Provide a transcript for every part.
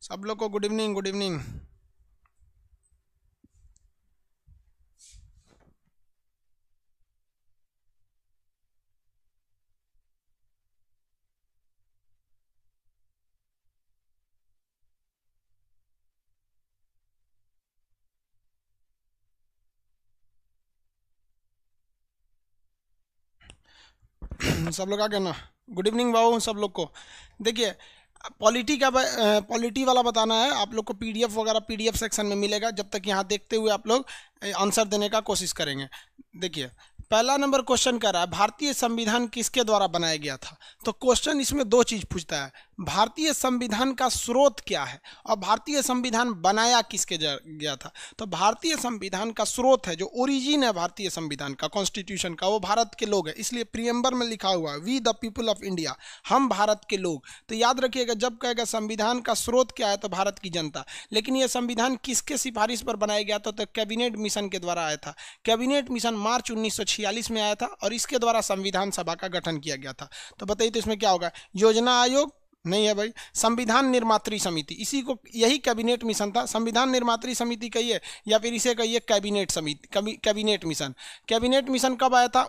सब लोग को गुड इवनिंग, गुड इवनिंग। सब लोग आ गए ना? गुड इवनिंग बाबू सब लोग को। देखिए, पॉलिटी वाला बताना है आप लोग को। पीडीएफ वगैरह पीडीएफ सेक्शन में मिलेगा। जब तक यहाँ देखते हुए आप लोग आंसर देने का कोशिश करेंगे। देखिए, पहला नंबर क्वेश्चन कर रहा है भारतीय संविधान किसके द्वारा बनाया गया था। तो क्वेश्चन इसमें दो चीज पूछता है, भारतीय संविधान का स्रोत क्या है और भारतीय संविधान बनाया किसके गया था। तो भारतीय संविधान का स्रोत है, जो ओरिजिन है भारतीय संविधान का, कॉन्स्टिट्यूशन का, वो भारत के लोग हैं। इसलिए प्रियम्बर में लिखा हुआ है we the people of India, हम भारत के लोग। तो याद रखिएगा, जब कहेगा संविधान का स्रोत क्या है तो भारत की जनता। लेकिन यह संविधान किसके सिफारिश पर बनाया गया था? तो कैबिनेट मिशन के द्वारा आया था। कैबिनेट मिशन मार्च 1946 में आया था और इसके द्वारा संविधान सभा का गठन किया गया था। तो बताइए, तो इसमें क्या होगा? योजना आयोग नहीं है भाई, संविधान निर्मात्री समिति, इसी को, यही कैबिनेट मिशन था। संविधान निर्मात्री समिति कहिए या फिर इसे कहिए कैबिनेट समिति, कैबिनेट मिशन। कैबिनेट मिशन कब आया था?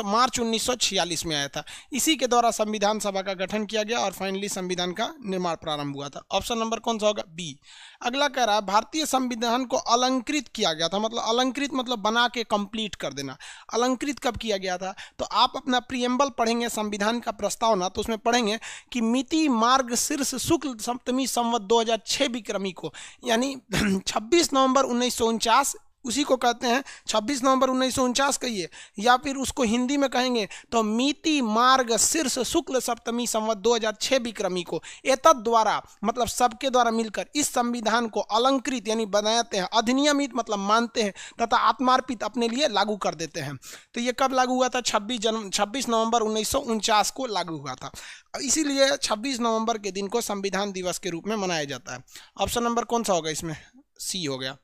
मार्च 1946 में आया था। इसी के द्वारा संविधान सभा का गठन किया गया और फाइनली संविधान का निर्माण प्रारंभ हुआ था। ऑप्शन नंबर कौन सा होगा? बी। अगला कह रहा है भारतीय संविधान को अलंकृत किया गया था। मतलब अलंकृत मतलब बना के कंप्लीट कर देना। अलंकृत कब किया गया था? तो आप अपना प्रियम्बल पढ़ेंगे, संविधान का प्रस्तावना, तो उसमें पढ़ेंगे कि मिति मार्ग शीर्ष शुक्ल सप्तमी संवत 2006 विक्रमी को, यानी 26 नवंबर 1949, उसी को कहते हैं 26 नवंबर 1949 कहिए, या फिर उसको हिंदी में कहेंगे तो मिति मार्ग शीर्ष शुक्ल सप्तमी संवत 2006 विक्रमी को एतद द्वारा, मतलब सबके द्वारा मिलकर इस संविधान को अलंकृत यानी बनाते हैं, अधिनियमित मतलब मानते हैं, तथा आत्मार्पित अपने लिए लागू कर देते हैं। तो ये कब लागू हुआ था? 26 नवंबर 1949 को लागू हुआ था। इसीलिए 26 नवंबर के दिन को संविधान दिवस के रूप में मनाया जाता है। ऑप्शन नंबर कौन सा होगा इसमें? सी हो गया।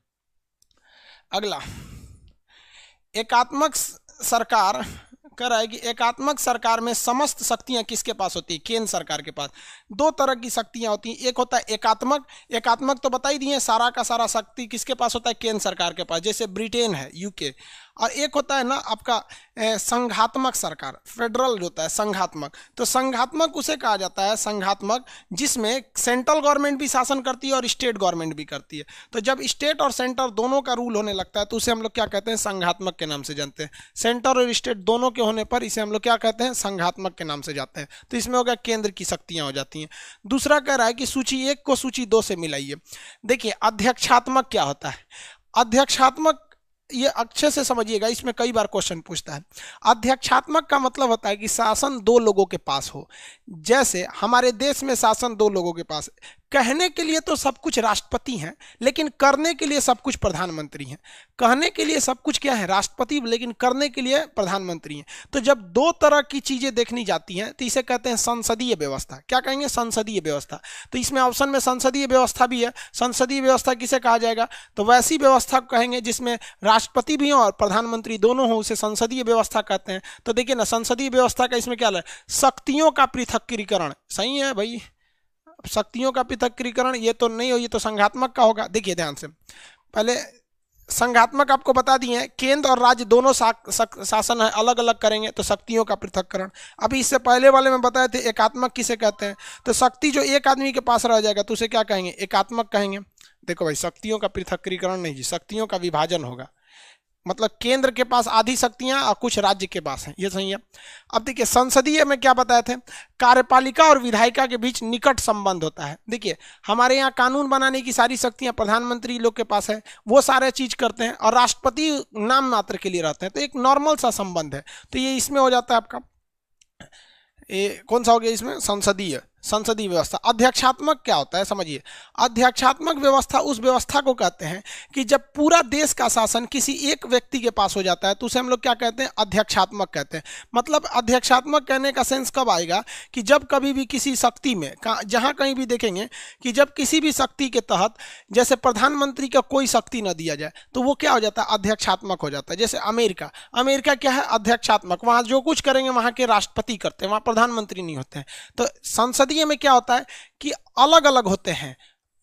अगला, एकात्मक सरकार कह रहा है कि एकात्मक सरकार में समस्त शक्तियां किसके पास होती है? केंद्र सरकार के पास। दो तरह की शक्तियां होती हैं, एक होता है एकात्मक। एकात्मक तो बता ही दिए, सारा का सारा शक्ति किसके पास होता है? केंद्र सरकार के पास, जैसे ब्रिटेन है, यूके। और एक होता है ना आपका संघात्मक सरकार, फेडरल होता है संघात्मक। तो संघात्मक उसे कहा जाता है, संघात्मक, जिसमें सेंट्रल गवर्नमेंट भी शासन करती है और स्टेट गवर्नमेंट भी करती है। तो जब स्टेट और सेंटर दोनों का रूल होने लगता है तो उसे हम लोग क्या कहते हैं? संघात्मक के नाम से जानते हैं। सेंटर और स्टेट दोनों के होने पर इसे हम लोग क्या कहते हैं? संघात्मक के नाम से जाते हैं। तो इसमें हो गया केंद्र की शक्तियां हो जाती हैं। दूसरा कह रहा है कि सूची 1 को सूची 2 से मिलाइए। देखिए, अध्यक्षात्मक क्या होता है? अध्यक्षात्मक, ये अच्छे से समझिएगा, इसमें कई बार क्वेश्चन पूछता है। अध्यक्षात्मक का मतलब होता है कि शासन दो लोगों के पास हो। जैसे हमारे देश में शासन दो लोगों के पास है। कहने के लिए तो सब कुछ राष्ट्रपति हैं, लेकिन करने के लिए सब कुछ प्रधानमंत्री हैं। कहने के लिए सब कुछ क्या है? राष्ट्रपति, लेकिन करने के लिए प्रधानमंत्री हैं। तो जब दो तरह की चीजें देखनी जाती हैं तो इसे कहते हैं संसदीय व्यवस्था। क्या कहेंगे? संसदीय व्यवस्था। तो इसमें ऑप्शन में संसदीय व्यवस्था भी है। संसदीय व्यवस्था किसे कहा जाएगा? तो वैसी व्यवस्था कहेंगे जिसमें राष्ट्रपति भी हो और प्रधानमंत्री दोनों हो, उसे संसदीय व्यवस्था कहते हैं। तो देखिए ना, संसदीय व्यवस्था का इसमें क्या है? शक्तियों का पृथक्करीकरण। सही है भाई, शक्तियों का पृथक्करीकरण ये तो नहीं हो, ये तो संघात्मक का होगा। देखिए ध्यान से, पहले संघात्मक आपको बता दिए, केंद्र और राज्य दोनों शासन है, अलग अलग करेंगे तो शक्तियों का पृथक्करण। अभी इससे पहले वाले में बताए थे एकात्मक किसे कहते हैं? तो शक्ति जो एक आदमी के पास रह जाएगा तो उसे क्या कहेंगे? एकात्मक कहेंगे। देखो भाई, शक्तियों का पृथक्करीकरण नहीं जी, शक्तियों का विभाजन होगा। मतलब केंद्र के पास आधी शक्तियां और कुछ राज्य के पास हैं, ये सही है। अब देखिए, संसदीय में क्या बताए थे? कार्यपालिका और विधायिका के बीच निकट संबंध होता है। देखिए, हमारे यहाँ कानून बनाने की सारी शक्तियां प्रधानमंत्री लोग के पास है, वो सारे चीज करते हैं, और राष्ट्रपति नाम मात्र के लिए रहते हैं। तो एक नॉर्मल सा संबंध है। तो ये इसमें हो जाता है आपका, ये कौन सा हो गया इसमें? संसदीय। संसदीय व्यवस्था। अध्यक्षात्मक क्या होता है समझिए। अध्यक्षात्मक व्यवस्था उस व्यवस्था को कहते हैं कि जब पूरा देश का शासन किसी एक व्यक्ति के पास हो जाता है तो उसे हम लोग क्या कहते हैं? अध्यक्षात्मक कहते हैं। मतलब अध्यक्षात्मक कहने का सेंस कब आएगा? कि जब कभी भी किसी शक्ति में, जहां कहीं भी देखेंगे कि जब किसी भी शक्ति के तहत जैसे प्रधानमंत्री का कोई शक्ति न दिया जाए तो वो क्या हो जाता है? अध्यक्षात्मक हो जाता है। जैसे अमेरिका, अमेरिका क्या है? अध्यक्षात्मक। वहां जो कुछ करेंगे वहां के राष्ट्रपति करते हैं, वहां प्रधानमंत्री नहीं होते हैं। तो संसदीय में क्या होता है कि अलग अलग होते हैं,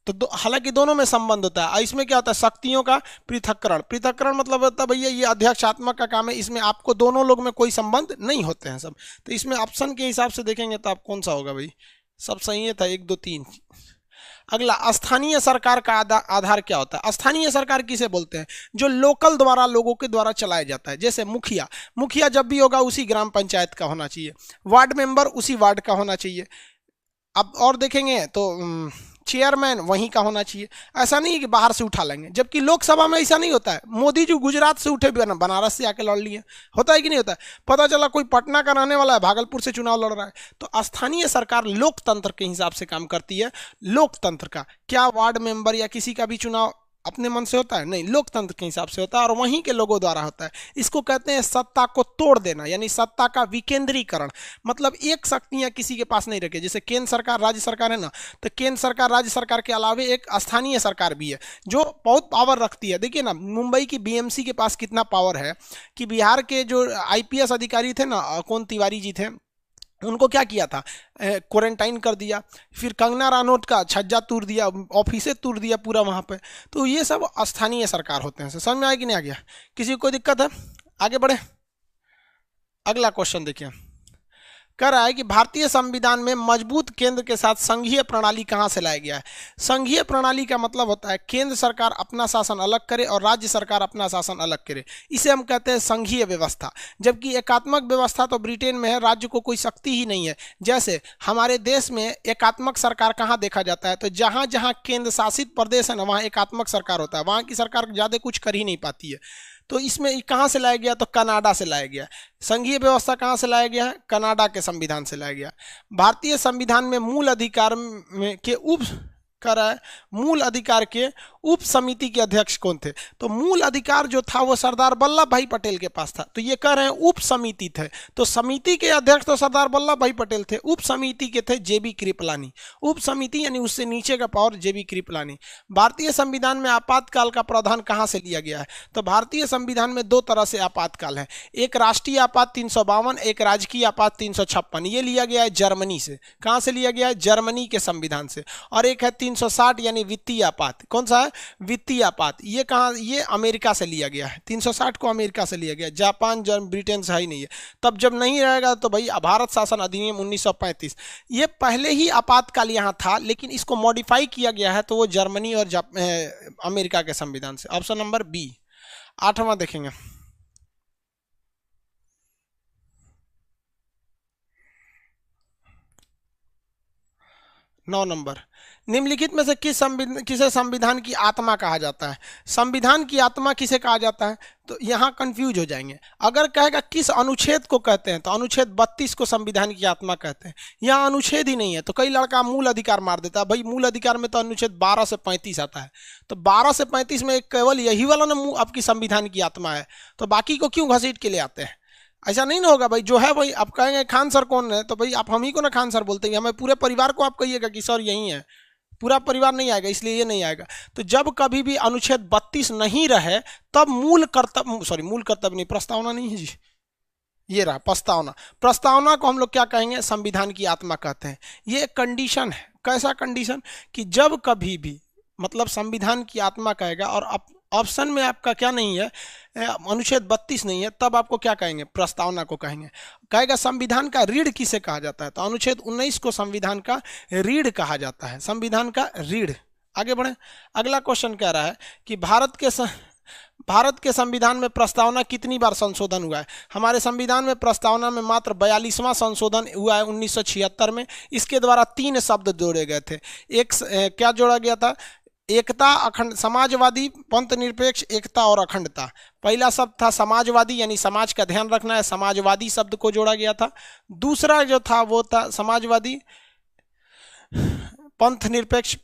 तो हालांकि दोनों में संबंध होता है। इसमें क्या होता है, शक्तियों का पृथक्करण। पृथक्करण मतलब होता है भैया ये अध्यक्षात्मक का काम है, इसमें आपको दोनों लोग में कोई संबंध नहीं होते हैं सब। तो इसमें ऑप्शन के हिसाब से देखेंगे तो आप कौन सा होगा भाई, सब सही है था, 1 2 3। अगला, स्थानीय सरकार का आधार क्या होता है? स्थानीय सरकार किसे बोलते हैं? जो लोकल द्वारा, लोगों के द्वारा चलाया जाता है। जैसे मुखिया, मुखिया जब भी होगा उसी ग्राम पंचायत का होना चाहिए, वार्ड मेंबर उसी वार्ड का होना चाहिए। अब और देखेंगे तो चेयरमैन वहीं का होना चाहिए। ऐसा नहीं कि बाहर से उठा लेंगे, जबकि लोकसभा में ऐसा नहीं होता है। मोदी जी गुजरात से उठे बनारस से आके लड़ लिए, होता है कि नहीं होता है? पता चला कोई पटना का रहने वाला है, भागलपुर से चुनाव लड़ रहा है। तो स्थानीय सरकार लोकतंत्र के हिसाब से काम करती है। लोकतंत्र का क्या वार्ड मेंबर या किसी का भी चुनाव अपने मन से होता है? नहीं, लोकतंत्र के हिसाब से होता है और वहीं के लोगों द्वारा होता है। इसको कहते हैं सत्ता को तोड़ देना, यानी सत्ता का विकेंद्रीकरण। मतलब एक शक्तियां किसी के पास नहीं रखे। जैसे केंद्र सरकार, राज्य सरकार है ना, तो केंद्र सरकार, राज्य सरकार के अलावे एक स्थानीय सरकार भी है जो बहुत पावर रखती है। देखिए ना, मुंबई की बीएमसी के पास कितना पावर है कि बिहार के जो आईपीएस अधिकारी थे ना, कौन तिवारी जी थे, उनको क्या किया था, क्वारंटाइन कर दिया। फिर कंगना रनौत का छज्जा तोड़ दिया, ऑफिसे तोड़ दिया पूरा वहाँ पे। तो ये सब स्थानीय सरकार होते हैं। समझ में आया कि नहीं आ गया? किसी को कोई दिक्कत है? आगे बढ़े, अगला क्वेश्चन देखिए। कह रहा है कि भारतीय संविधान में मजबूत केंद्र के साथ संघीय प्रणाली कहां से लाया गया है? संघीय प्रणाली का मतलब होता है केंद्र सरकार अपना शासन अलग करे और राज्य सरकार अपना शासन अलग करे। इसे हम कहते हैं संघीय व्यवस्था। जबकि एकात्मक व्यवस्था तो ब्रिटेन में है, राज्य को कोई शक्ति ही नहीं है। जैसे हमारे देश में एकात्मक सरकार कहाँ देखा जाता है? तो जहां जहां केंद्र शासित प्रदेश है ना, वहां एकात्मक सरकार होता है। वहां की सरकार ज्यादा कुछ कर ही नहीं पाती है। तो इसमें कहाँ से लाया गया? तो कनाडा से लाया गया। संघीय व्यवस्था कहाँ से लाया गया है? कनाडा के संविधान से लाया गया। भारतीय संविधान में मूल अधिकार के मूल अधिकार के उप समिति के अध्यक्ष कौन थे? तो मूल अधिकार जो था वो सरदार वल्लभ भाई पटेल के पास था। तो ये कह रहे हैं उप समिति थे। तो समिति के अध्यक्ष तो सरदार वल्लभ भाई पटेल थे, उप समिति के थे जेबी कृपलानी। उप समिति यानी उससे नीचे का पावर जेबी कृपलानी। भारतीय संविधान में आपातकाल का प्रावधान कहाँ से लिया गया है? तो भारतीय संविधान में 2 तरह से आपातकाल है, एक राष्ट्रीय आपात 352, एक राजकीय आपात 356। ये लिया गया है जर्मनी से। कहाँ से लिया गया है? जर्मनी के संविधान से। और एक है 360 यानी वित्तीय आपात। कौन सा है? वित्तीय आपात। ये कहाँ? ये अमेरिका से लिया गया है। 360 को अमेरिका से लिया गया, जापान ब्रिटेन से ही नहीं है। तब जब नहीं रहेगा तो भाई भारत शासन अधिनियम 1935, ये पहले ही आपातकाल यहाँ था, लेकिन इसको मॉडिफाई किया गया है, तो वो जर्मनी और अमेरिका के संविधान से। Option number B. 8वां देखेंगे। 9 नंबर, निम्नलिखित में से किसे संविधान की आत्मा कहा जाता है? संविधान की आत्मा किसे कहा जाता है? तो यहाँ कंफ्यूज हो जाएंगे। अगर कहेगा किस अनुच्छेद को कहते हैं, तो अनुच्छेद 32 को संविधान की आत्मा कहते हैं। यहाँ अनुच्छेद ही नहीं है, तो कई लड़का मूल अधिकार मार देता है। भाई मूल अधिकार में तो अनुच्छेद 12 से 35 आता है, तो 12 से 35 में केवल यही वाला ना आपकी संविधान की आत्मा है, तो बाकी को क्यों घसीट के ले आते हैं? ऐसा नहीं ना होगा भाई। जो है भाई, आप कहेंगे खान सर कौन है, तो भाई आप हम ही को ना खान सर बोलते हैं। हमें पूरे परिवार को आप कहिएगा कि सर यही है, पूरा परिवार नहीं आएगा, इसलिए ये नहीं आएगा। तो जब कभी भी अनुच्छेद 32 नहीं रहे, तब मूल कर्तव्य नहीं, प्रस्तावना नहीं है जी, ये रहा प्रस्तावना। प्रस्तावना को हम लोग क्या कहेंगे? संविधान की आत्मा कहते हैं। ये एक कंडीशन है। कैसा कंडीशन? कि जब कभी भी मतलब संविधान की आत्मा कहेगा और ऑप्शन में आपका क्या नहीं है, अनुच्छेद 32 नहीं है, तब आपको क्या कहेंगे? प्रस्तावना को कहेंगे। कहेगा संविधान का रीढ़ किसे कहा जाता है? तो अनुच्छेद 19 को संविधान का रीढ़ कहा जाता है। संविधान का रीढ़। आगे बढ़े, अगला क्वेश्चन कह रहा है कि भारत के संविधान में प्रस्तावना कितनी बार संशोधन हुआ है? हमारे संविधान में प्रस्तावना में मात्र 42वां संशोधन हुआ है 1976 में। इसके द्वारा 3 शब्द जोड़े गए थे। एक क्या जोड़ा गया था? एकता, अखंड, समाजवादी, पंथ निरपेक्ष, एकता और अखंडता। पहला शब्द था समाजवादी, यानी समाज का ध्यान रखना है, समाजवादी शब्द को जोड़ा गया था। दूसरा जो था वो था समाजवादी, पंथ निरपेक्ष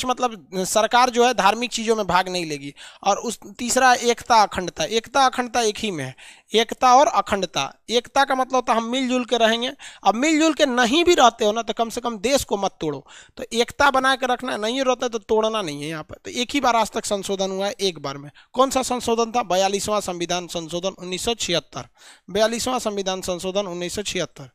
मतलब सरकार जो है धार्मिक चीज़ों में भाग नहीं लेगी। और उस तीसरा एकता अखंडता। एकता अखंडता एक ही में है। एकता और अखंडता। एकता का मतलब होता है हम मिलजुल के रहेंगे। अब मिलजुल के नहीं भी रहते हो ना तो कम से कम देश को मत तोड़ो। तो एकता बना के रखना, नहीं रहता तो तोड़ना नहीं है यहाँ पर। तो एक ही बार आज तक संशोधन हुआ है, एक बार में। कौन सा संशोधन था? 42वां संविधान संशोधन 1976। 42वां संविधान संशोधन 1976।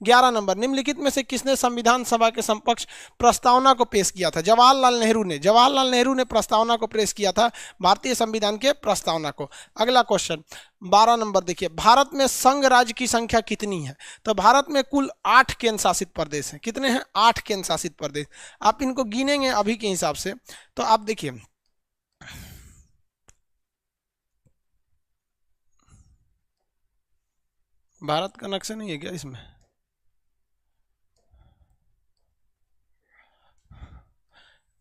11 नंबर, निम्नलिखित में से किसने संविधान सभा के समक्ष प्रस्तावना को पेश किया था? जवाहरलाल नेहरू ने। जवाहरलाल नेहरू ने प्रस्तावना को पेश किया था, भारतीय संविधान के प्रस्तावना को। अगला क्वेश्चन 12 नंबर देखिए, भारत में संघ राज्य की संख्या कितनी है? तो भारत में कुल 8 केंद्र शासित प्रदेश हैं। कितने हैं? 8 केंद्र शासित प्रदेश। आप इनको गिनेंगे अभी के हिसाब से तो आप देखिए, भारत का नक्शा नहीं है क्या इसमें?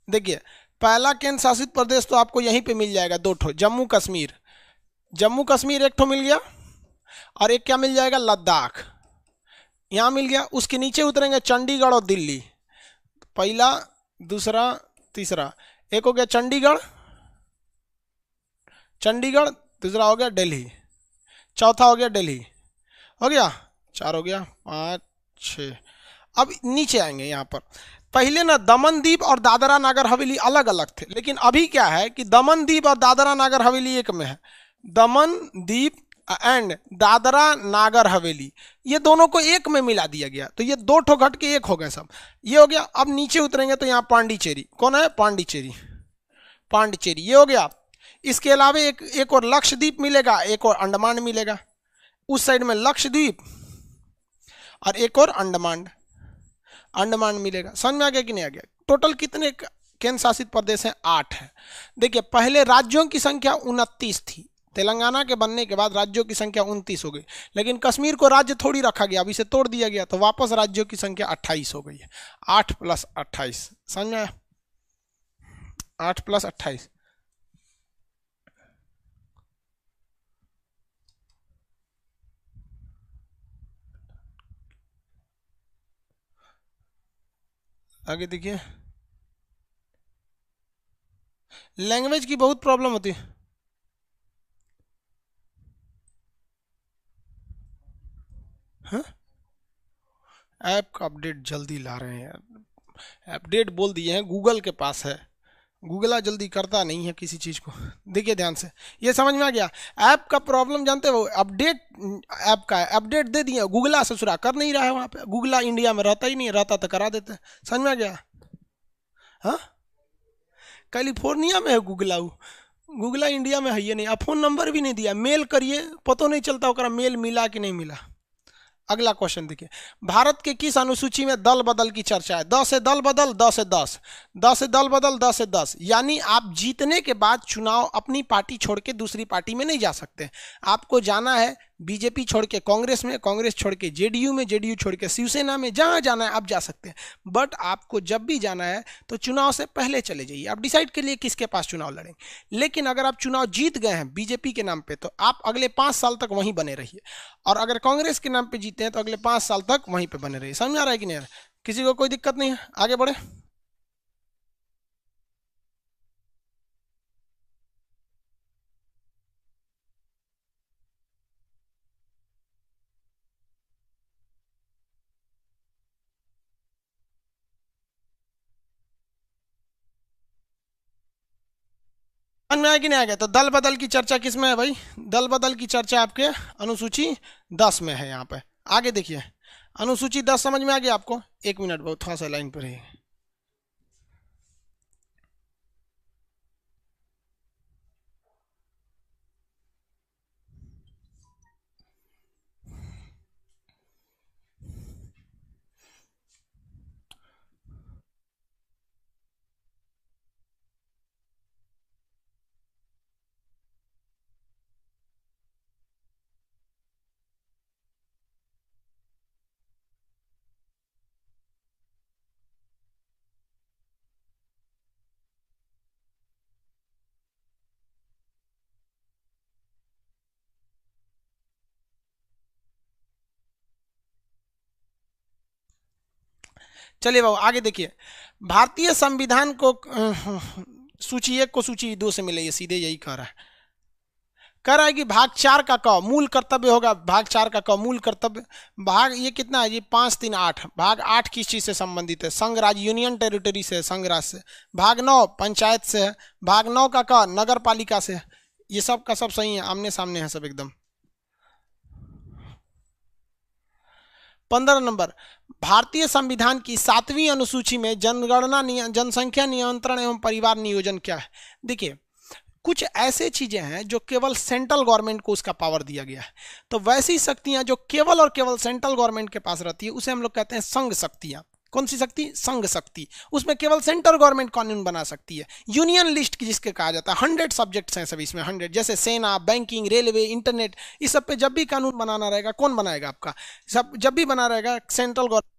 देखिए, पहला केंद्र शासित प्रदेश तो आपको यहीं पे मिल जाएगा, 2 ठो, जम्मू कश्मीर। जम्मू कश्मीर एक ठो मिल गया, और एक क्या मिल जाएगा? लद्दाख, यहां मिल गया। उसके नीचे उतरेंगे चंडीगढ़ और दिल्ली, पहला, दूसरा, तीसरा। एक हो गया चंडीगढ़, चंडीगढ़, दूसरा हो गया दिल्ली, चौथा हो गया दिल्ली, हो गया 4, हो गया 5, 6। अब नीचे आएंगे यहाँ पर, पहले ना दमन दीप और दादरा नागर हवेली अलग अलग थे, लेकिन अभी क्या है कि दमन दीप और दादरा नागर हवेली एक में है। दमन दीप एंड दादरा नागर हवेली, ये दोनों को एक में मिला दिया गया, तो ये 2 ठो घट के एक हो गए सब। ये हो गया। अब नीचे उतरेंगे तो यहाँ पांडिचेरी, कौन है? पांडिचेरी, पांडिचेरी, ये हो गया। इसके अलावा एक और लक्षद्वीप मिलेगा, एक और अंडमान मिलेगा। उस साइड में लक्षद्वीप और एक और अंडमान, अंडमान मिलेगा। समझ में आ गया कि नहीं आ गया? टोटल कितने केंद्र शासित प्रदेश हैं? 8 है। देखिए, पहले राज्यों की संख्या 29 थी, तेलंगाना के बनने के बाद राज्यों की संख्या 29 हो गई, लेकिन कश्मीर को राज्य थोड़ी रखा गया, अब इसे तोड़ दिया गया, तो वापस राज्यों की संख्या 28 हो गई है। 8 + 28, समझ में आया? 8 + 28। आगे देखिए, लैंग्वेज की बहुत प्रॉब्लम होती है। हाँ? ऐप का अपडेट जल्दी ला रहे हैं यार, अपडेट बोल दिए हैं, गूगल के पास है, गूगला जल्दी करता नहीं है किसी चीज़ को। देखिए ध्यान से, ये समझ में आ गया? ऐप का प्रॉब्लम जानते हो, अपडेट ऐप का है, अपडेट दे दिए, गूगला ससुरा कर नहीं रहा है वहाँ पे। गूगला इंडिया में रहता ही नहीं, रहता तो करा देते। समझ में आ गया? हाँ, कैलिफोर्निया में है गूगला, गूगला इंडिया में है ये नहीं। आप फोन नंबर भी नहीं दिया, मेल करिए, पता नहीं चलता ओकरा मेल मिला कि नहीं मिला। अगला क्वेश्चन देखिए, भारत के किस अनुसूची में दल बदल की चर्चा है? 10 से दल बदल, 10 से 10, 10 से दल बदल, 10 से 10। यानी आप जीतने के बाद चुनाव अपनी पार्टी छोड़ के दूसरी पार्टी में नहीं जा सकते। आपको जाना है बीजेपी छोड़ के कांग्रेस में, कांग्रेस छोड़ के जेडीयू में, जेडीयू छोड़ के शिवसेना में, जहां जाना है आप जा सकते हैं। बट आपको जब भी जाना है तो चुनाव से पहले चले जाइए, आप डिसाइड के लिए किसके पास चुनाव लड़ेंगे। लेकिन अगर आप चुनाव जीत गए हैं बीजेपी के नाम पे तो आप अगले 5 साल तक वहीं बने रहिए, और अगर कांग्रेस के नाम पे जीते हैं तो अगले 5 साल तक वहीं पे बने रहिए। समझ आ रहा है कि नहीं? किसी को कोई दिक्कत नहीं है? आगे बढ़े। समझ में आया कि नहीं आ गया? तो दल बदल की चर्चा किस में है भाई? दल बदल की चर्चा आपके अनुसूची 10 में है यहाँ पे। आगे देखिए, अनुसूची 10 समझ में आ गया आपको? 1 मिनट बहुत, थोड़ा सा लाइन पर है। चलिए बाबू आगे देखिए, भारतीय संविधान को सूची 1 को सूची 2 से मिले, ये सीधे यही कह रहा है। कह रहा है कि भाग 4 का क मूल कर्तव्य होगा, भाग 4 का क मूल कर्तव्य, भाग ये कितना है जी 5 3 8, भाग 8 किस चीज से संबंधित है, संघ राज्य यूनियन टेरिटरी से, संघ राज्य से। भाग 9 पंचायत से है, भाग 9 का क नगर पालिका से है। ये सब का सब सही है, आमने सामने है सब एकदम। 15 नंबर, भारतीय संविधान की 7वीं अनुसूची में जनगणना जनसंख्या नियंत्रण एवं परिवार नियोजन क्या है। देखिए कुछ ऐसे चीजें हैं जो केवल सेंट्रल गवर्नमेंट को उसका पावर दिया गया है, तो वैसी शक्तियां जो केवल और केवल सेंट्रल गवर्नमेंट के पास रहती है उसे हम लोग कहते हैं संघ शक्तियां। कौन सी शक्ति? संघ शक्ति। उसमें केवल सेंट्रल गवर्नमेंट कानून बना सकती है। यूनियन लिस्ट की जिसके कहा जाता है, 100 सब्जेक्ट्स हैं सभी इसमें, 100, जैसे सेना, बैंकिंग, रेलवे, इंटरनेट, इस सब पे जब भी कानून बनाना रहेगा कौन बनाएगा आपका, सब जब भी बना रहेगा central government.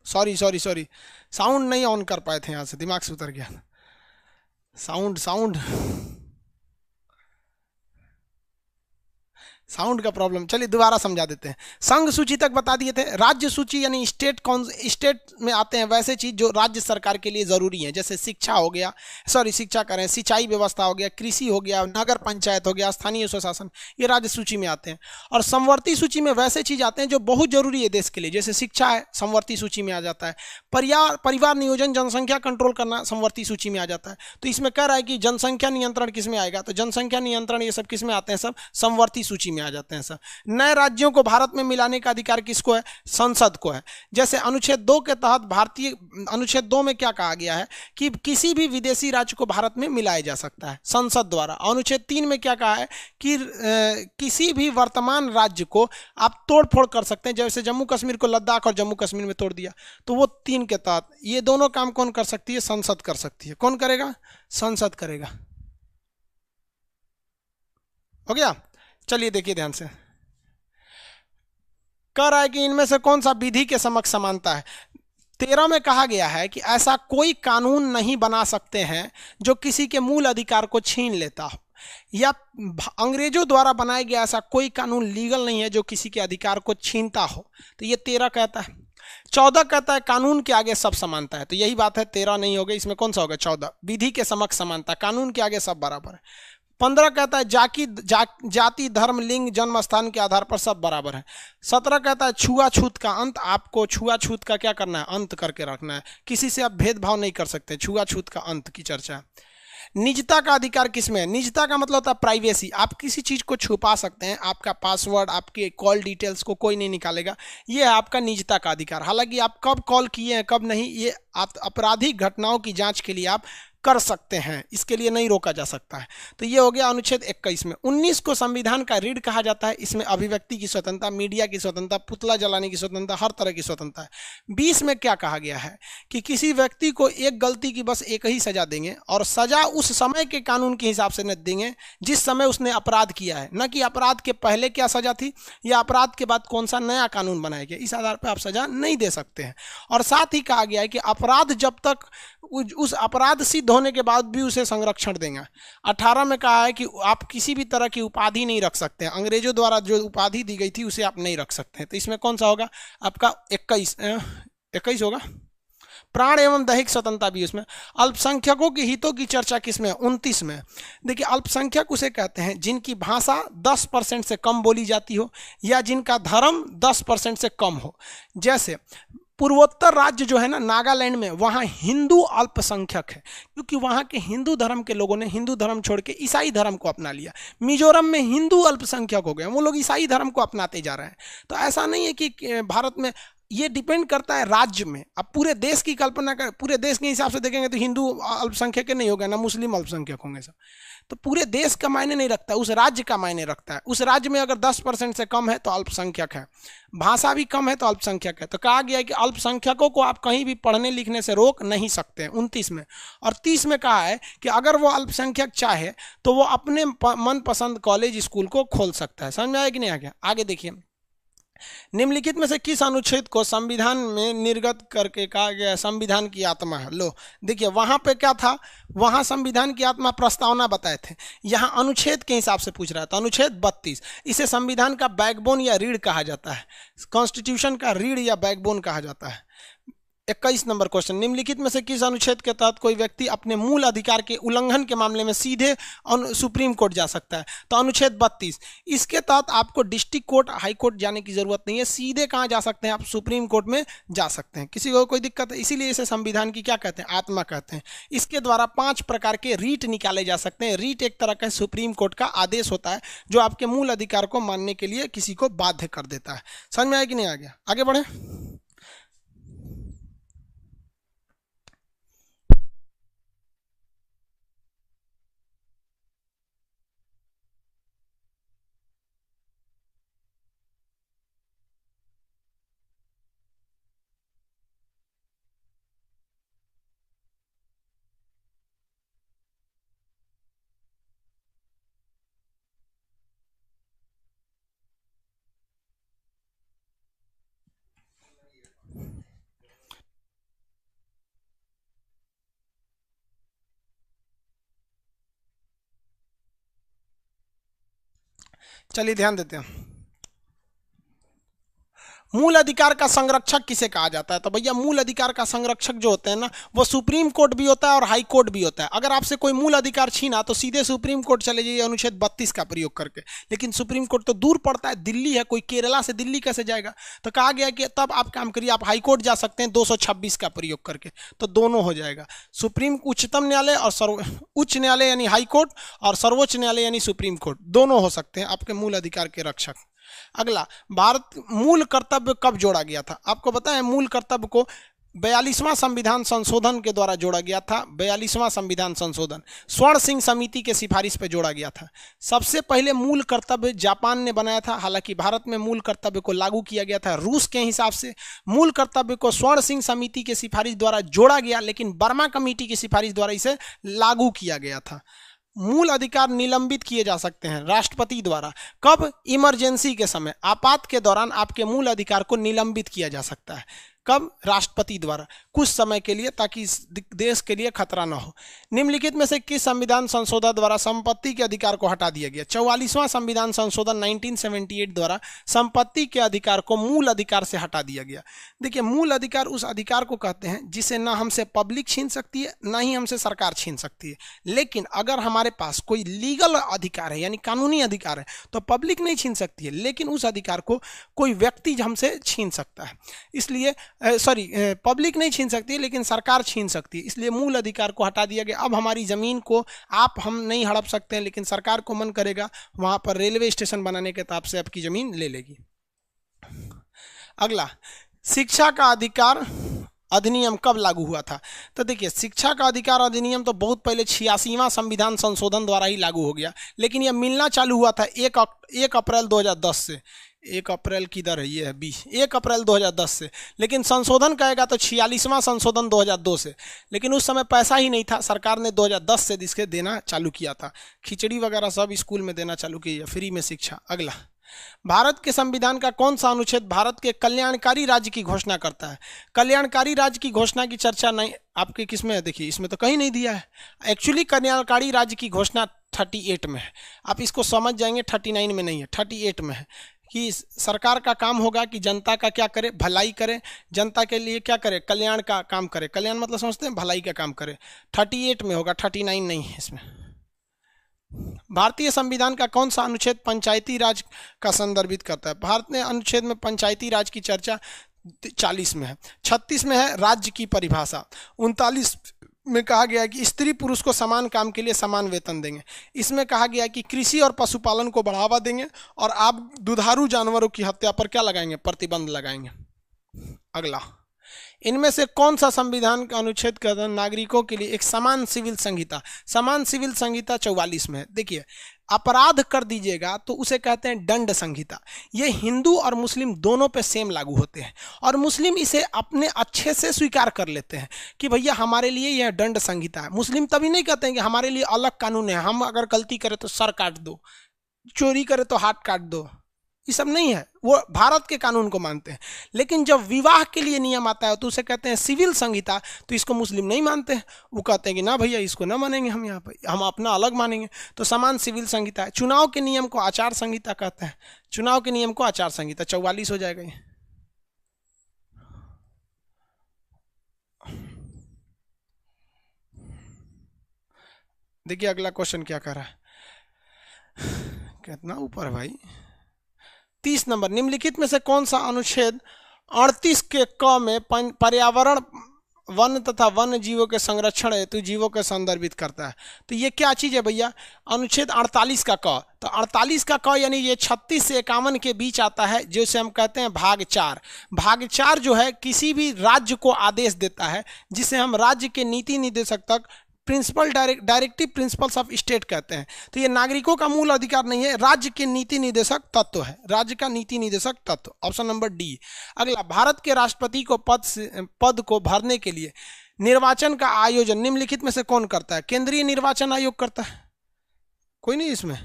Sorry sorry sorry, sound नहीं ऑन कर पाए थे, यहाँ से दिमाग से उतर गया। साउंड साउंड साउंड का प्रॉब्लम, चलिए दोबारा समझा देते हैं। संघ सूची तक बता दिए थे। राज्य सूची यानी स्टेट, कौन स्टेट में आते हैं वैसे चीज जो राज्य सरकार के लिए जरूरी है, जैसे शिक्षा हो गया, सॉरी शिक्षा करें, सिंचाई व्यवस्था हो गया, कृषि हो गया, नगर पंचायत हो गया, स्थानीय स्वशासन, ये राज्य सूची में आते हैं। और समवर्ती सूची में वैसे चीज आते हैं जो बहुत जरूरी है देश के लिए, जैसे शिक्षा है, समवर्ती सूची में आ जाता है। परिवार नियोजन, जनसंख्या कंट्रोल करना समवर्ती सूची में आ जाता है। तो इसमें कह रहा है कि जनसंख्या नियंत्रण किस में आएगा, तो जनसंख्या नियंत्रण ये सब किस में आते हैं, सब समवर्ती सूची में आ जाते हैं सब। नए राज्यों को भारत में मिलाने का अधिकार किसको है, संसद को है। जैसे अनुच्छेद 2 के तहत भारतीय, अनुच्छेद 2 में क्या कहा गया है कि किसी भी विदेशी राज्य को भारत में मिलाया जा सकता है संसद द्वारा। अनुच्छेद 3 में क्या कहा है कि किसी भी वर्तमान राज्य को आप तोड़ फोड़ कर सकते हैं, जैसे जम्मू कश्मीर को लद्दाख और जम्मू कश्मीर में तोड़ दिया, तो वो 3 के तहत ये दोनों काम कौन कर सकती है, संसद कर सकती है। कौन करेगा, संसद करेगा। हो गया, चलिए देखिए ध्यान से। कह रहा है कि इनमें से कौन सा विधि के समक्ष समानता है। 13 में कहा गया है कि ऐसा कोई कानून नहीं बना सकते हैं जो किसी के मूल अधिकार को छीन लेता हो। या अंग्रेजों द्वारा बनाया गया ऐसा कोई कानून लीगल नहीं है जो किसी के अधिकार को छीनता हो। तो ये 13 कहता है। 14 कहता है कानून के आगे सब समानता है, तो यही बात है, 13 नहीं होगा, इसमें कौन सा होगा 14, विधि के समक्ष समानता, कानून के आगे सब बराबर है। 15 कहता है जाति धर्म लिंग जन्म स्थान के आधार पर सब बराबर है। 17 कहता है छुआछूत का अंत, आपको छुआछूत का क्या करना है, अंत करके रखना है, किसी से आप भेदभाव नहीं कर सकते, छुआछूत का अंत की चर्चा है। निजता का अधिकार किसमें है, निजता का मतलब होता है प्राइवेसी, आप किसी चीज को छुपा सकते हैं, आपका पासवर्ड आपके कॉल डिटेल्स को कोई नहीं निकालेगा, ये है आपका निजता का अधिकार। हालांकि आप कब कॉल किए हैं कब नहीं, ये आपराधिक घटनाओं की जांच के लिए आप कर सकते हैं, इसके लिए नहीं रोका जा सकता है। तो ये हो गया अनुच्छेद 21 में। 19 को संविधान का रीढ़ कहा जाता है, इसमें अभिव्यक्ति की स्वतंत्रता, मीडिया की स्वतंत्रता, पुतला जलाने की स्वतंत्रता, हर तरह की स्वतंत्रता है। 20 में क्या कहा गया है कि किसी व्यक्ति को एक गलती की बस एक ही सजा देंगे, और सजा उस समय के कानून के हिसाब से न देंगे जिस समय उसने अपराध किया है, न कि अपराध के पहले क्या सजा थी या अपराध के बाद कौन सा नया कानून बनाया गया, इस आधार पर आप सजा नहीं दे सकते हैं। और साथ ही कहा गया है कि अपराध जब तक उस अपराध सिद्ध होने के बाद भी उसे संरक्षण देंगे। 18 में कहा है कि आप किसी भी तरह की उपाधि नहीं रख सकते हैं, अंग्रेजों द्वारा जो उपाधि दी गई थी उसे आप नहीं रख सकते हैं। तो इसमें कौन सा होगा आपका 21 होगा। प्राण एवं दैहिक स्वतंत्रता भी उसमें। अल्पसंख्यकों के हितों की चर्चा किसमें, 29 में। देखिए अल्पसंख्यक उसे कहते हैं जिनकी भाषा 10% से कम बोली जाती हो या जिनका धर्म 10% से कम हो। जैसे पूर्वोत्तर राज्य जो है ना, नागालैंड में, वहाँ हिंदू अल्पसंख्यक है, क्योंकि वहाँ के हिंदू धर्म के लोगों ने हिंदू धर्म छोड़ के ईसाई धर्म को अपना लिया। मिजोरम में हिंदू अल्पसंख्यक हो गए, वो लोग ईसाई धर्म को अपनाते जा रहे हैं। तो ऐसा नहीं है कि भारत में, ये डिपेंड करता है राज्य में। अब पूरे देश की कल्पना कर, पूरे देश के हिसाब से देखेंगे तो हिंदू अल्पसंख्यक नहीं होगा ना, मुस्लिम अल्पसंख्यक होंगे सब। तो पूरे देश का मायने नहीं रखता, उस राज्य का मायने रखता है। उस राज्य में अगर 10% से कम है तो अल्पसंख्यक है, भाषा भी कम है तो अल्पसंख्यक है। तो कहा गया है कि अल्पसंख्यकों को आप कहीं भी पढ़ने लिखने से रोक नहीं सकते, 29 में। और 30 में कहा है कि अगर वो अल्पसंख्यक चाहे तो वो अपने मनपसंद कॉलेज स्कूल को खोल सकता है। समझ में आया कि नहीं आ गया? आगे देखिए, निम्नलिखित में से किस अनुच्छेद को संविधान में निर्गत करके कहा गया संविधान की आत्मा है? लो देखिए, वहां पे क्या था, वहां संविधान की आत्मा प्रस्तावना बताए थे, यहाँ अनुच्छेद के हिसाब से पूछ रहा था। अनुच्छेद 32, इसे संविधान का बैकबोन या रीढ़ कहा जाता है, कॉन्स्टिट्यूशन का रीढ़ या बैकबोन कहा जाता है। 21 नंबर क्वेश्चन, निम्नलिखित में से किस अनुच्छेद के तहत कोई व्यक्ति अपने मूल अधिकार के उल्लंघन के मामले में सीधे सुप्रीम कोर्ट जा सकता है? तो अनुच्छेद 32, इसके तहत आपको डिस्ट्रिक्ट कोर्ट हाई कोर्ट जाने की जरूरत नहीं है, सीधे कहाँ जा सकते हैं आप? सुप्रीम कोर्ट में जा सकते हैं, किसी को कोई दिक्कत है? इसीलिए इसे संविधान की क्या कहते हैं? आत्मा कहते हैं। इसके द्वारा 5 प्रकार के रीट निकाले जा सकते हैं। रीट एक तरह का सुप्रीम कोर्ट का आदेश होता है जो आपके मूल अधिकार को मानने के लिए किसी को बाध्य कर देता है। समझ में आया कि नहीं आ गया? आगे बढ़े। चलिए ध्यान देते हैं, मूल अधिकार का संरक्षक किसे कहा जाता है? तो भैया मूल अधिकार का संरक्षक जो होते हैं ना, वो सुप्रीम कोर्ट भी होता है और हाई कोर्ट भी होता है। अगर आपसे कोई मूल अधिकार छीना तो सीधे सुप्रीम कोर्ट चले जाइए अनुच्छेद 32 का प्रयोग करके, लेकिन सुप्रीम कोर्ट तो दूर पड़ता है, दिल्ली है, कोई केरला से दिल्ली कैसे जाएगा? तो कहा गया कि तब आप काम करिए, आप हाई कोर्ट जा सकते हैं 226 का प्रयोग करके, तो दोनों हो जाएगा। सुप्रीम उच्चतम न्यायालय और उच्च न्यायालय यानी हाई कोर्ट, और सर्वोच्च न्यायालय यानी सुप्रीम कोर्ट, दोनों हो सकते हैं आपके मूल अधिकार के रक्षक। अगला, भारत मूल कर्तव्य कब जोड़ा गया था? आपको पता है मूल कर्तव्य को 42वां संविधान संशोधन के द्वारा जोड़ा गया था। 42वां संविधान संशोधन स्वर्ण सिंह समिति के सिफारिश पर जोड़ा गया था। सबसे पहले मूल कर्तव्य जापान ने बनाया था, हालांकि भारत में मूल कर्तव्य को लागू किया गया था रूस के हिसाब से। मूल कर्तव्य को स्वर्ण सिंह समिति के सिफारिश द्वारा जोड़ा गया, लेकिन बर्मा कमेटी की सिफारिश द्वारा इसे लागू किया गया था। मूल अधिकार निलंबित किए जा सकते हैं राष्ट्रपति द्वारा। कब? इमरजेंसी के समय, आपात के दौरान आपके मूल अधिकार को निलंबित किया जा सकता है। कब? राष्ट्रपति द्वारा कुछ समय के लिए, ताकि देश के लिए खतरा ना हो। निम्नलिखित में से किस संविधान संशोधन द्वारा संपत्ति के अधिकार को हटा दिया गया? 44वां संविधान संशोधन 1978 द्वारा संपत्ति के अधिकार को मूल अधिकार से हटा दिया गया। देखिए, मूल अधिकार उस अधिकार को कहते हैं जिसे ना हमसे पब्लिक छीन सकती है, ना ही हमसे सरकार छीन सकती है। लेकिन अगर हमारे पास कोई लीगल अधिकार है, यानी कानूनी अधिकार है, तो पब्लिक नहीं छीन सकती है, लेकिन उस अधिकार को कोई व्यक्ति हमसे छीन सकता है। इसलिए पब्लिक नहीं छीन सकती है, लेकिन सरकार छीन सकती है। इसलिए मूल अधिकार को हटा दिया गया। अब हमारी जमीन को हम नहीं हड़प सकते हैं, लेकिन सरकार को मन करेगा वहां पर रेलवे स्टेशन बनाने के ताब से आपकी जमीन ले लेगी। अगला, शिक्षा का अधिकार अधिनियम कब लागू हुआ था? तो देखिए, शिक्षा का अधिकार अधिनियम तो बहुत पहले 86वां संविधान संशोधन द्वारा ही लागू हो गया, लेकिन यह मिलना चालू हुआ था 1 अप्रैल 2010 से। 1 अप्रैल किधर है? ये है 20, 1 अप्रैल 2010 से। लेकिन संशोधन कहेगा तो 46वां संशोधन 2002 से। लेकिन उस समय पैसा ही नहीं था, सरकार ने 2010 से इसके देना चालू किया था। खिचड़ी वगैरह सब स्कूल में देना चालू किया, फ्री में शिक्षा। अगला, भारत के संविधान का कौन सा अनुच्छेद भारत के कल्याणकारी राज्य की घोषणा करता है? कल्याणकारी राज्य की घोषणा की चर्चा नहीं आपके किसमें है? देखिए, इसमें तो कहीं नहीं दिया है। एक्चुअली कल्याणकारी राज्य की घोषणा 38 में है। आप इसको समझ जाएंगे, 39 में नहीं है, 38 में है कि सरकार का काम होगा कि जनता का क्या करे? भलाई करे, जनता के लिए क्या करे? कल्याण का काम करे। कल्याण मतलब समझते हैं, भलाई का काम करे। 38 में होगा, 39 नहीं है इसमें। भारतीय संविधान का कौन सा अनुच्छेद पंचायती राज का संदर्भित करता है? भारत ने अनुच्छेद में पंचायती राज की चर्चा 40 में है। 36 में है राज्य की परिभाषा। 39 में कहा गया है कि स्त्री पुरुष को समान काम के लिए समान वेतन देंगे। इसमें कहा गया है कि कृषि और पशुपालन को बढ़ावा देंगे, और आप दुधारू जानवरों की हत्या पर क्या लगाएंगे? प्रतिबंध लगाएंगे। अगला, इनमें से कौन सा संविधान का अनुच्छेद कहता है नागरिकों के लिए एक समान सिविल संहिता? समान सिविल संहिता 44 में है। देखिए, अपराध कर दीजिएगा तो उसे कहते हैं दंड संहिता। ये हिंदू और मुस्लिम दोनों पे सेम लागू होते हैं, और मुस्लिम इसे अपने अच्छे से स्वीकार कर लेते हैं कि भैया हमारे लिए यह दंड संहिता है। मुस्लिम तभी नहीं कहते हैं कि हमारे लिए अलग कानून है, हम अगर गलती करें तो सर काट दो, चोरी करे तो हाथ काट दो, ये सब नहीं है। वो भारत के कानून को मानते हैं। लेकिन जब विवाह के लिए नियम आता है तो उसे कहते हैं सिविल संहिता, तो इसको मुस्लिम नहीं मानते हैं। वो कहते हैं कि ना भैया, इसको ना मानेंगे, हम यहाँ पर हम अपना अलग मानेंगे। तो समान सिविल संहिता है। चुनाव के नियम को आचार संहिता कहते हैं। चुनाव के नियम को आचार संहिता 44 हो जाएगा ये। देखिए अगला क्वेश्चन क्या कर रहा है, कितना ऊपर है भाई। 30 नंबर, निम्नलिखित में से कौन सा अनुच्छेद 38 के क में पर्यावरण, वन तथा वन्य जीवों के संरक्षण हेतु जीवों के संदर्भित करता है? तो ये क्या चीज है भैया? अनुच्छेद 48 का क। तो 48 का क यानी ये 36 से 51 के बीच आता है, जिसे हम कहते हैं भाग 4। भाग 4 जो है किसी भी राज्य को आदेश देता है, जिसे हम राज्य के नीति निदेशक तक principle directive principles of state कहते हैं। तो ये नागरिकों का मूल अधिकार नहीं है, राज्य के नीति निदेशक तत्व है, राज्य का नीति निदेशक तत्व। Option number D. अगला, भारत के राष्ट्रपति को पद को भरने के लिए निर्वाचन का आयोजन निम्नलिखित में से कौन करता है? केंद्रीय निर्वाचन आयोग करता है। कोई नहीं इसमें।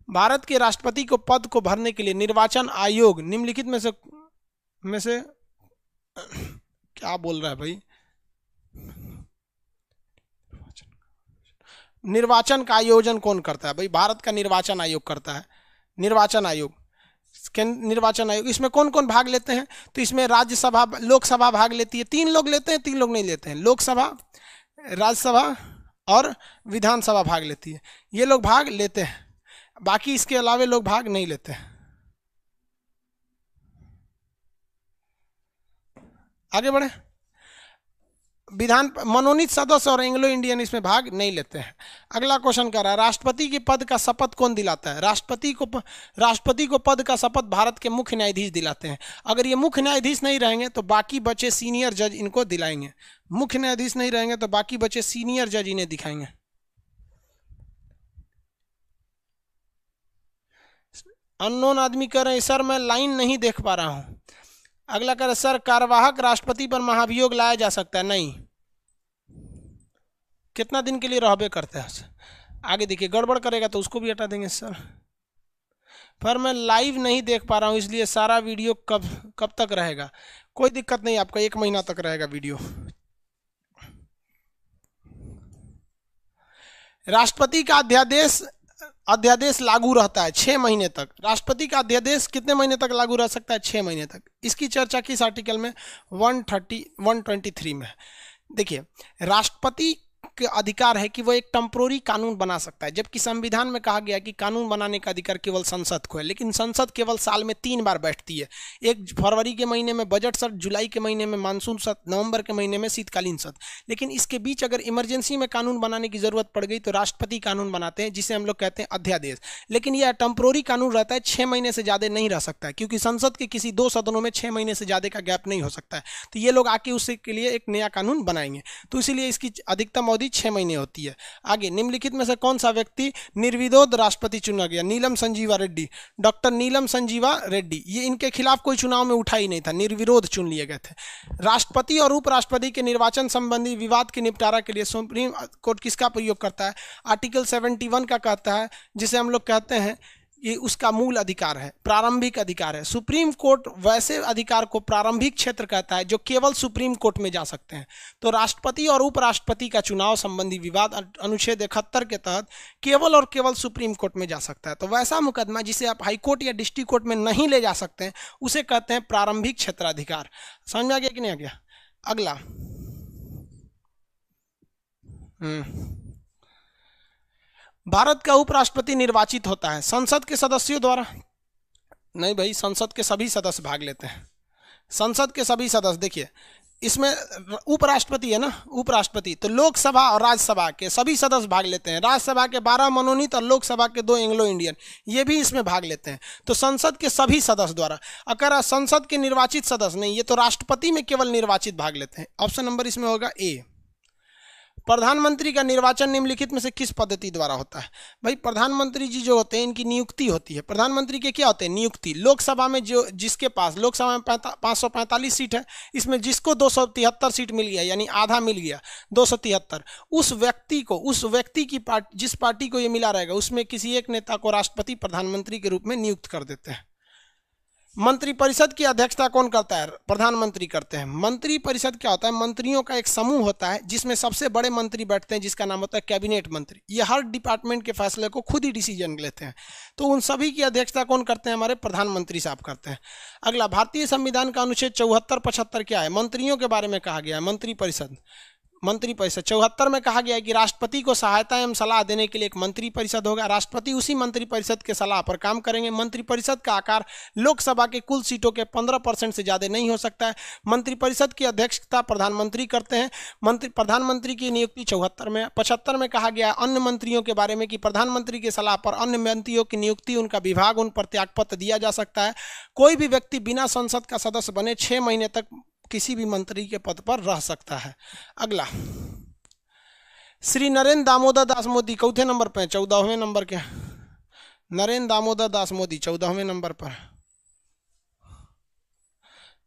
भारत के राष्ट्रपति को पद को भरने के लिए निर्वाचन आयोग निम्नलिखित में से क्या बोल रहा है भाई? निर्वाचन का आयोजन कौन करता है भाई? भारत का निर्वाचन आयोग करता है। निर्वाचन आयोग, निर्वाचन आयोग, इसमें कौन कौन भाग लेते हैं? तो इसमें राज्यसभा, लोकसभा भाग लेती है। 3 लोग लेते हैं, 3 लोग नहीं लेते हैं। लोकसभा, राज्यसभा और विधानसभा भाग लेती है। ये लोग भाग लेते हैं, बाकी इसके अलावा लोग भाग नहीं लेते हैं। आगे बढ़े। विधान मनोनीत सदस्य और एंग्लो इंडियन इसमें भाग नहीं लेते हैं। अगला क्वेश्चन कर रहा है, राष्ट्रपति के पद का शपथ कौन दिलाता है? राष्ट्रपति को पद का शपथ भारत के मुख्य न्यायाधीश दिलाते हैं। अगर ये मुख्य न्यायाधीश नहीं रहेंगे तो बाकी बचे सीनियर जज इनको दिलाएंगे। मुख्य न्यायाधीश नहीं रहेंगे तो बाकी बचे सीनियर जज इन्हें दिखाएंगे। अननोन आदमी कह रहे हैं सर मैं लाइन नहीं देख पा रहा हूं। अगला कह रहे सर कार्यवाहक राष्ट्रपति पर महाभियोग लाया जा सकता है? नहीं। कितना दिन के लिए रहबे करते हैं। आगे देखिए, गड़बड़ करेगा तो उसको भी हटा देंगे सर। पर मैं लाइव नहीं देख पा रहा हूं, इसलिए सारा वीडियो कब तक रहेगा? कोई दिक्कत नहीं, आपका 1 महीना तक रहेगा वीडियो। राष्ट्रपति का अध्यादेश लागू रहता है 6 महीने तक। राष्ट्रपति का अध्यादेश कितने महीने तक लागू रह सकता है? 6 महीने तक। इसकी चर्चा किस आर्टिकल में? 123 में। देखिए, राष्ट्रपति का अधिकार है कि वो एक टेम्पोररी कानून बना सकता है, जबकि संविधान में कहा गया कि कानून बनाने का अधिकार केवल संसद को है। लेकिन संसद केवल साल में 3 बार बैठती है, एक फरवरी के महीने में बजट सत्र, जुलाई के महीने में मानसून सत्र, नवंबर के महीने में शीतकालीन सत्र। लेकिन इसके बीच अगर इमरजेंसी में कानून बनाने की जरूरत पड़ गई तो राष्ट्रपति कानून बनाते हैं, जिसे हम लोग कहते हैं अध्यादेश। लेकिन यह टेम्पोररी कानून रहता है, 6 महीने से ज्यादा नहीं रह सकता है, क्योंकि संसद के किसी 2 सदनों में 6 महीने से ज्यादा का गैप नहीं हो सकता है। तो ये लोग आके उसके के लिए एक नया कानून बनाएंगे, तो इसीलिए इसकी अधिकतम अवधि 6 महीने होती है। आगे, निम्नलिखित में से कौन सा व्यक्ति निर्विरोध राष्ट्रपति चुना गया? नीलम संजीवा रेड्डी, डॉक्टर नीलम संजीवा रेड्डी। ये इनके खिलाफ कोई चुनाव में उठा ही नहीं था, निर्विरोध चुन लिए गए थे। राष्ट्रपति और उपराष्ट्रपति के निर्वाचन संबंधी विवाद के निपटारा के लिए सुप्रीम कोर्ट किसका प्रयोग करता है? आर्टिकल 71 का कहता है, जिसे हम लोग कहते हैं ये उसका मूल अधिकार है, प्रारंभिक अधिकार है। सुप्रीम कोर्ट वैसे अधिकार को प्रारंभिक क्षेत्र कहता है जो केवल सुप्रीम कोर्ट में जा सकते हैं। तो राष्ट्रपति और उपराष्ट्रपति का चुनाव संबंधी विवाद अनुच्छेद 71 के तहत केवल और केवल सुप्रीम कोर्ट में जा सकता है। तो वैसा मुकदमा जिसे आप हाई कोर्ट या डिस्ट्रिक्ट कोर्ट में नहीं ले जा सकते हैं, उसे कहते हैं प्रारंभिक क्षेत्राधिकार। समझ में आ गया कि नहीं आ गया? अगला, भारत का उपराष्ट्रपति निर्वाचित होता है संसद के सदस्यों द्वारा? नहीं भाई, संसद के सभी सदस्य भाग लेते हैं। संसद के सभी सदस्य, देखिए इसमें उपराष्ट्रपति है ना, उपराष्ट्रपति, तो लोकसभा और राज्यसभा के सभी सदस्य भाग लेते हैं। राज्यसभा के 12 मनोनीत और लोकसभा के 2 एंग्लो इंडियन, ये भी इसमें भाग लेते हैं। तो संसद के सभी सदस्य द्वारा। अगर संसद के निर्वाचित सदस्य नहीं, ये तो राष्ट्रपति में केवल निर्वाचित भाग लेते हैं। ऑप्शन नंबर इसमें होगा ए। प्रधानमंत्री का निर्वाचन निम्नलिखित में से किस पद्धति द्वारा होता है? भाई, प्रधानमंत्री जी जो होते हैं इनकी नियुक्ति होती है। प्रधानमंत्री के क्या होते हैं? नियुक्ति। लोकसभा में जो जिसके पास, लोकसभा में 545 सीट है, इसमें जिसको 273 सीट मिल गया, यानी आधा मिल गया, 273, उस व्यक्ति की पार्टी, जिस पार्टी को ये मिला रहेगा, उसमें किसी एक नेता को राष्ट्रपति प्रधानमंत्री के रूप में नियुक्त कर देते हैं। मंत्रिपरिषद की अध्यक्षता कौन करता है? प्रधानमंत्री करते हैं। मंत्रिपरिषद क्या होता है? मंत्रियों का एक समूह होता है जिसमें सबसे बड़े मंत्री बैठते हैं, जिसका नाम होता है कैबिनेट मंत्री। ये हर डिपार्टमेंट के फैसले को खुद ही डिसीजन लेते हैं। तो उन सभी की अध्यक्षता कौन करते हैं? हमारे प्रधानमंत्री साहब करते हैं। अगला, भारतीय संविधान का अनुच्छेद 74-75 क्या है? मंत्रियों के बारे में कहा गया है। मंत्रिपरिषद 74 में कहा गया है कि राष्ट्रपति को सहायता एवं सलाह देने के लिए एक मंत्रिपरिषद होगा। राष्ट्रपति उसी मंत्रिपरिषद के सलाह पर काम करेंगे। मंत्रिपरिषद का आकार लोकसभा के कुल सीटों के 15% से ज़्यादा नहीं हो सकता है। मंत्रिपरिषद की अध्यक्षता प्रधानमंत्री करते हैं। प्रधानमंत्री की नियुक्ति 74 में। 75 में कहा गया अन्य मंत्रियों के बारे में कि प्रधानमंत्री की सलाह पर अन्य मंत्रियों की नियुक्ति, उनका विभाग, उन पर त्यागपत्र दिया जा सकता है। कोई भी व्यक्ति बिना संसद का सदस्य बने 6 महीने तक किसी भी मंत्री के पद पर रह सकता है। अगला, श्री नरेंद्र दामोदर दास मोदी चौथे नंबर पर, 14वें नंबर के। नरेंद्र दामोदर दास मोदी 14वें नंबर पर।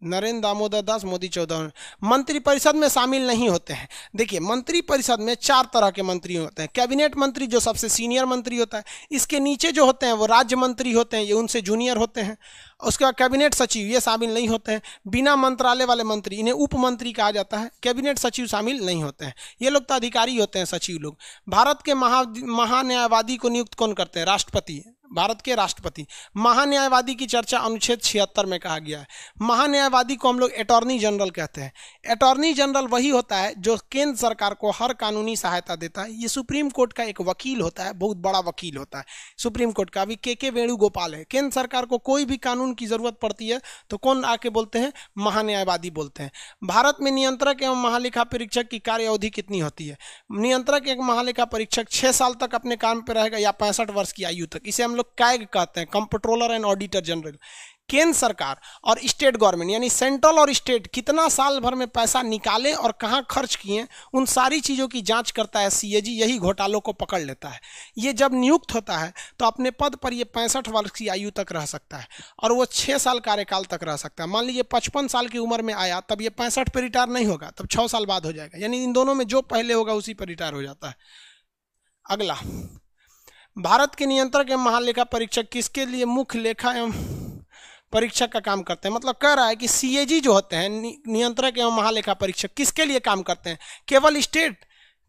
नरेंद्र दामोदर दास मोदी 14वें। मंत्रिपरिषद में शामिल नहीं होते हैं। देखिए, मंत्रिपरिषद में 4 तरह के मंत्री होते हैं। कैबिनेट मंत्री जो सबसे सीनियर मंत्री होता है, इसके नीचे जो होते हैं वो राज्य मंत्री होते हैं, ये उनसे जूनियर होते हैं। उसके बाद कैबिनेट सचिव, ये शामिल नहीं होते हैं। बिना मंत्रालय वाले मंत्री, इन्हें उप मंत्री कहा जाता है। कैबिनेट सचिव शामिल नहीं होते हैं, ये लोग तो अधिकारी होते हैं, सचिव लोग। भारत के महान्यायवादी को नियुक्त कौन करते हैं? राष्ट्रपति, भारत के राष्ट्रपति। महान्यायवादी की चर्चा अनुच्छेद 76 में कहा गया है। महान्यायवादी को हम लोग अटॉर्नी जनरल कहते हैं। अटॉर्नी जनरल वही होता है जो केंद्र सरकार को हर कानूनी सहायता देता है। ये सुप्रीम कोर्ट का एक वकील होता है, बहुत बड़ा वकील होता है सुप्रीम कोर्ट का। अभी के वेणुगोपाल है। केंद्र सरकार को कोई भी कानून की जरूरत पड़ती है तो कौन आके बोलते हैं? महान्यायवादी बोलते हैं। भारत में नियंत्रक एवं महालेखा परीक्षक की कार्य अवधि कितनी होती है? नियंत्रक एक महालेखा परीक्षक 6 साल तक अपने काम पर रहेगा या 65 वर्ष की आयु तक। इसे हम लोग कैग कहते हैं, कंप्ट्रोलर एंड ऑडिटर जनरल। केंद्र सरकार और स्टेट गवर्नमेंट यानी सेंट्रल और स्टेट कितना साल भर में पैसा निकाले और कहां खर्च किए, उन सारी चीज़ों की जांच करता है सीएजी। यही घोटालों को पकड़ लेता है। ये जब नियुक्त होता है तो अपने पद पर ये 65 वर्ष की आयु तक रह सकता है और वो 6 साल कार्यकाल तक रह सकता है। मान लीजिए 55 साल की उम्र में आया, तब ये 65 पर रिटायर नहीं होगा, तब 6 साल बाद हो जाएगा। यानी इन दोनों में जो पहले होगा उसी पर रिटायर हो जाता है। अगला, भारत के नियंत्रक एवं महालेखा परीक्षक किसके लिए मुख्य लेखा एवं परीक्षक का काम करते हैं। मतलब कह रहा है कि सीएजी जो होते हैं, नियंत्रक एवं महालेखा परीक्षक, किसके लिए काम करते हैं? केवल स्टेट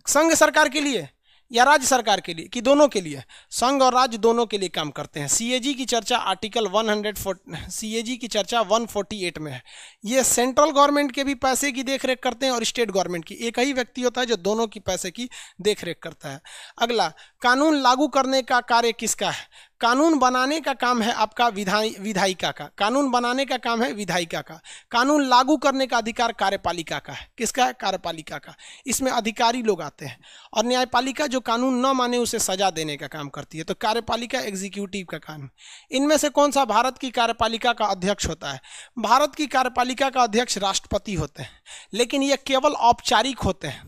संघ सरकार के लिए या राज्य सरकार के लिए, कि दोनों के लिए? संघ और राज्य दोनों के लिए काम करते हैं। सीएजी की चर्चा आर्टिकल 104 सीएजी की चर्चा 148 में है। ये सेंट्रल गवर्नमेंट के भी पैसे की देखरेख करते हैं और स्टेट गवर्नमेंट की। एक ही व्यक्ति होता है जो दोनों की पैसे की देखरेख करता है। अगला, कानून लागू करने का कार्य किसका है? कानून बनाने का काम है आपका विधायिका का। कानून बनाने का काम है विधायिका का। कानून लागू करने का अधिकार कार्यपालिका का है। किसका है? कार्यपालिका का। इसमें अधिकारी लोग आते हैं। और न्यायपालिका जो कानून न माने उसे सजा देने का काम करती है। तो कार्यपालिका एग्जीक्यूटिव का काम। इनमें से कौन सा भारत की कार्यपालिका का अध्यक्ष होता है? भारत की कार्यपालिका का अध्यक्ष राष्ट्रपति होते हैं, लेकिन ये केवल औपचारिक होते हैं,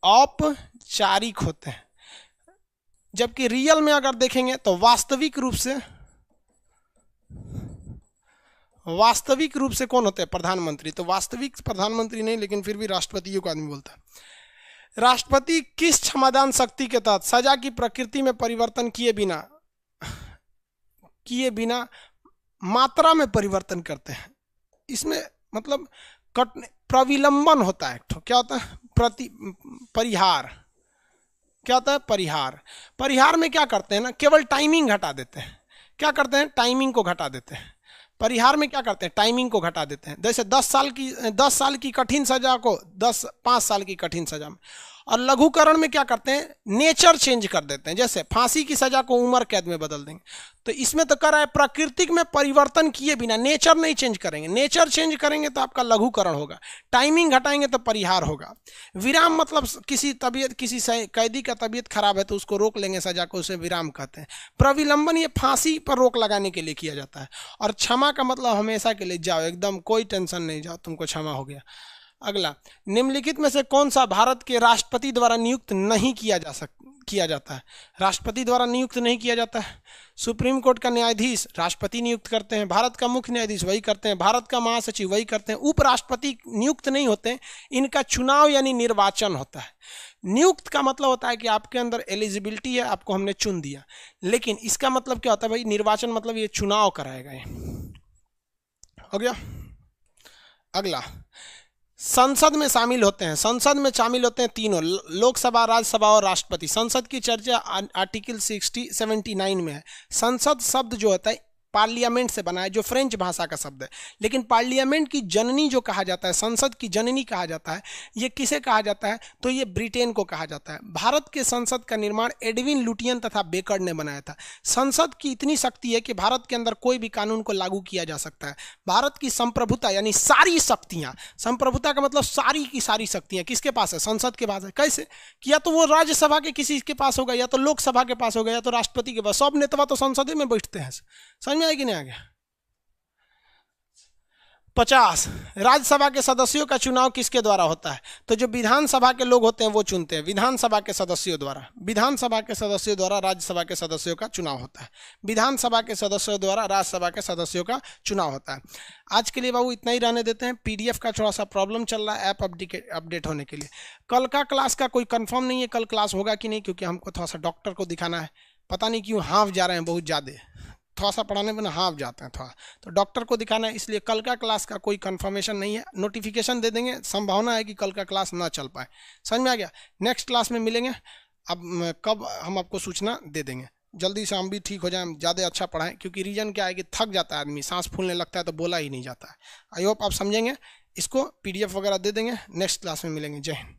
औपचारिक होते हैं। जबकि रियल में अगर देखेंगे तो वास्तविक रूप से कौन होते हैं? प्रधानमंत्री। तो वास्तविक प्रधानमंत्री नहीं, लेकिन फिर भी राष्ट्रपतियों को आदमी बोलता है। राष्ट्रपति किस क्षमादान शक्ति के तहत सजा की प्रकृति में परिवर्तन किए बिना मात्रा में परिवर्तन करते हैं? इसमें मतलब प्रविलंबन होता है। तो क्या होता है? परिहार। क्या होता है? परिहार। परिहार में क्या करते हैं ना, केवल टाइमिंग घटा देते हैं। क्या करते हैं? टाइमिंग को घटा देते हैं। परिहार में क्या करते हैं? टाइमिंग को घटा देते हैं। जैसे 10 साल की कठिन सजा को 5 साल की कठिन सजा में। और लघुकरण में क्या करते हैं? नेचर चेंज कर देते हैं। जैसे फांसी की सजा को उम्र कैद में बदल देंगे। तो इसमें तो कर रहा है प्राकृतिक में परिवर्तन किए बिना, नेचर नहीं चेंज करेंगे। नेचर चेंज करेंगे तो आपका लघुकरण होगा, टाइमिंग घटाएंगे तो परिहार होगा। विराम मतलब किसी कैदी का तबीयत खराब है तो उसको रोक लेंगे सजा को, उसे विराम कहते हैं। प्रविलंबन ये फांसी पर रोक लगाने के लिए किया जाता है। और क्षमा का मतलब हमेशा के लिए जाओ, एकदम कोई टेंशन नहीं, जाओ तुमको क्षमा हो गया। अगला, निम्नलिखित में से कौन सा भारत के राष्ट्रपति द्वारा नियुक्त नहीं किया जाता है? राष्ट्रपति द्वारा नियुक्त नहीं किया जाता है। सुप्रीम कोर्ट का न्यायाधीश राष्ट्रपति नियुक्त करते हैं। भारत का मुख्य न्यायाधीश वही करते हैं। भारत का महासचिव वही करते हैं। उपराष्ट्रपति नियुक्त नहीं होते, इनका चुनाव यानी निर्वाचन होता है। नियुक्त का मतलब होता है कि आपके अंदर एलिजिबिलिटी है, आपको हमने चुन दिया। लेकिन इसका मतलब क्या होता है भाई? निर्वाचन मतलब ये चुनाव कराएगा। ये हो गया। अगला, संसद में शामिल होते हैं। संसद में शामिल होते हैं तीनों, लोकसभा, राज्यसभा और राष्ट्रपति। संसद की चर्चा आर्टिकल 79 में है। संसद शब्द जो होता है पार्लियामेंट से बना है, जो फ्रेंच भाषा का शब्द है। लेकिन पार्लियामेंट की जननी जो कहा जाता है, संसद की जननी कहा जाता है, ये किसे कहा जाता है? तो ये ब्रिटेन को कहा जाता है। भारत के संसद का निर्माण एडविन लुटियन तथा बेकर ने बनाया था। संसद की इतनी शक्ति है कि भारत के अंदर कोई भी कानून को लागू किया जा सकता है। भारत की संप्रभुता यानी सारी शक्तियां, संप्रभुता का मतलब सारी की सारी शक्तियां किसके पास है? संसद के पास है। कैसे? कि या तो वो राज्यसभा के किसी के पास होगा, या तो लोकसभा के पास होगा, या तो राष्ट्रपति के पास। सब नेता तो संसद में बैठते हैं। समझ में आया कि नहीं आ गया? 50, राज्यसभा के सदस्यों का चुनाव किसके द्वारा होता है? तो जो विधानसभा के लोग होते हैं वो चुनते हैं। विधानसभा के सदस्यों द्वारा राज्यसभा के सदस्यों का चुनाव होता है। विधानसभा के सदस्यों द्वारा राज्यसभा के सदस्यों का चुनाव होता है। आज के लिए बाबू इतना ही रहने देते हैं। पीडीएफ का थोड़ा सा प्रॉब्लम चल रहा है ऐप अपडेट होने के लिए। कल का क्लास का कोई कंफर्म नहीं है, कल क्लास होगा कि नहीं, क्योंकि हमको थोड़ा सा डॉक्टर को दिखाना है। पता नहीं क्यों हाफ जा रहे हैं बहुत ज़्यादा, थोड़ा सा पढ़ाने में ना हाफ जाते हैं थोड़ा, तो डॉक्टर को दिखाना है। इसलिए कल का क्लास का कोई कंफर्मेशन नहीं है। नोटिफिकेशन दे देंगे, संभावना है कि कल का क्लास ना चल पाए। समझ में आ गया? नेक्स्ट क्लास में मिलेंगे। अब कब हम आपको सूचना दे देंगे। जल्दी से हम भी ठीक हो जाए, हम ज़्यादा अच्छा पढ़ाएं, क्योंकि रीजन क्या है कि थक जाता है आदमी, सांस फूलने लगता है तो बोला ही नहीं जाता है। आई होप आप समझेंगे। इसको पीडीएफ वगैरह दे देंगे। नेक्स्ट क्लास में मिलेंगे। जय हिंद।